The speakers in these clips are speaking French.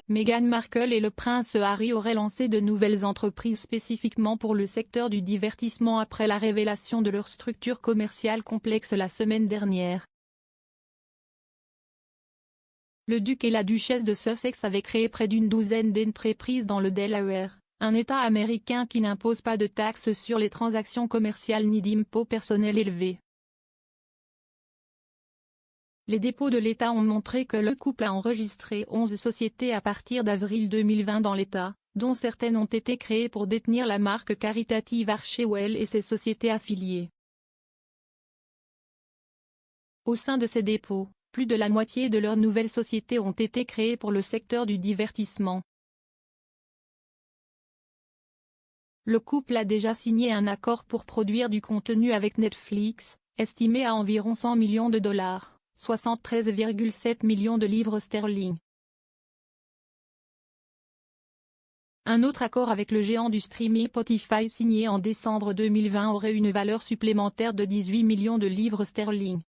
Meghan Markle et le prince Harry auraient lancé de nouvelles entreprises spécifiquement pour le secteur du divertissement après la révélation de leur structure commerciale complexe la semaine dernière. Le duc et la duchesse de Sussex avaient créé près d'une douzaine d'entreprises dans le Delaware, un État américain qui n'impose pas de taxes sur les transactions commerciales ni d'impôts personnels élevés. Les dépôts de l'État ont montré que le couple a enregistré 11 sociétés à partir d'avril 2020 dans l'État, dont certaines ont été créées pour détenir la marque caritative Archewell et ses sociétés affiliées. Au sein de ces dépôts, plus de la moitié de leurs nouvelles sociétés ont été créées pour le secteur du divertissement. Le couple a déjà signé un accord pour produire du contenu avec Netflix, estimé à environ 100 millions de dollars. 73,7 millions de livres sterling. Un autre accord avec le géant du streaming Spotify signé en décembre 2020 aurait une valeur supplémentaire de 18 millions de livres sterling.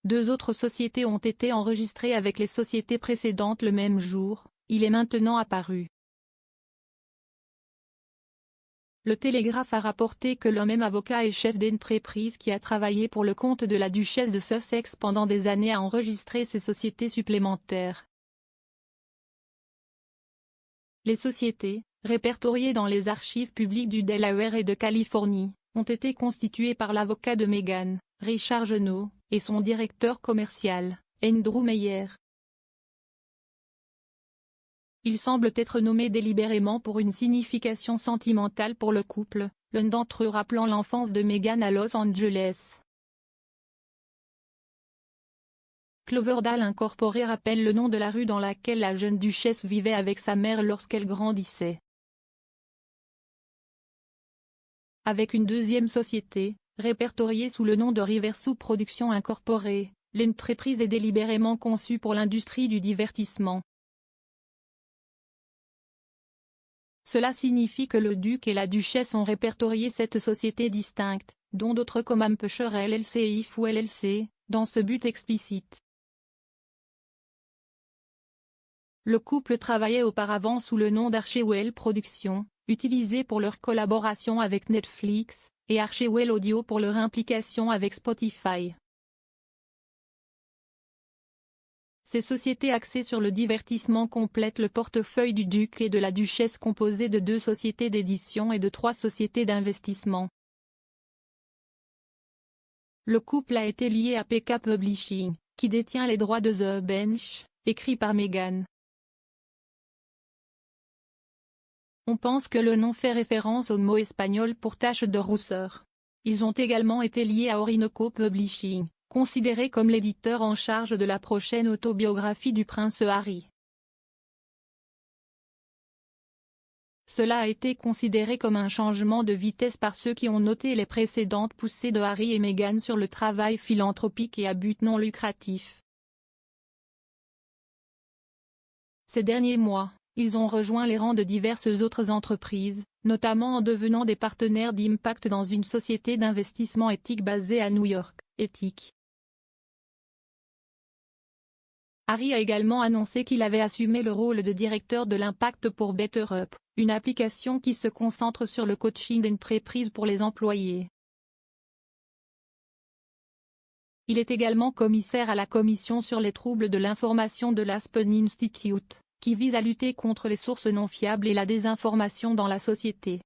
2 autres sociétés ont été enregistrées avec les sociétés précédentes le même jour, il est maintenant apparu. Le Télégraphe a rapporté que le même avocat et chef d'entreprise qui a travaillé pour le compte de la duchesse de Sussex pendant des années a enregistré ces sociétés supplémentaires. Les sociétés, répertoriées dans les archives publiques du Delaware et de Californie, ont été constituées par l'avocat de Meghan, Richard Jeannot, et son directeur commercial, Andrew Meyer. Ils semblent être nommés délibérément pour une signification sentimentale pour le couple, l'un d'entre eux rappelant l'enfance de Meghan à Los Angeles. Cloverdale Incorporé rappelle le nom de la rue dans laquelle la jeune duchesse vivait avec sa mère lorsqu'elle grandissait. Avec une deuxième société, répertoriée sous le nom de Riverview Productions Incorporée, l'entreprise est délibérément conçue pour l'industrie du divertissement. Cela signifie que le duc et la duchesse ont répertorié cette société distincte, dont d'autres comme Hampshire LLC et IFU LLC, dans ce but explicite. Le couple travaillait auparavant sous le nom d'Archewell Productions, utilisé pour leur collaboration avec Netflix, et Archewell Audio pour leur implication avec Spotify. Ces sociétés axées sur le divertissement complètent le portefeuille du duc et de la duchesse composé de 2 sociétés d'édition et de 3 sociétés d'investissement. Le couple a été lié à PK Publishing, qui détient les droits de The Bench, écrit par Meghan. On pense que le nom fait référence au mot espagnol pour tache de rousseur. Ils ont également été liés à Orinoco Publishing, considéré comme l'éditeur en charge de la prochaine autobiographie du prince Harry. Cela a été considéré comme un changement de vitesse par ceux qui ont noté les précédentes poussées de Harry et Meghan sur le travail philanthropique et à but non lucratif. Ces derniers mois, ils ont rejoint les rangs de diverses autres entreprises, notamment en devenant des partenaires d'impact dans une société d'investissement éthique basée à New York, Ethic. Harry a également annoncé qu'il avait assumé le rôle de directeur de l'impact pour BetterUp, une application qui se concentre sur le coaching d'entreprise pour les employés. Il est également commissaire à la Commission sur les troubles de l'information de l'Aspen Institute, qui vise à lutter contre les sources non fiables et la désinformation dans la société.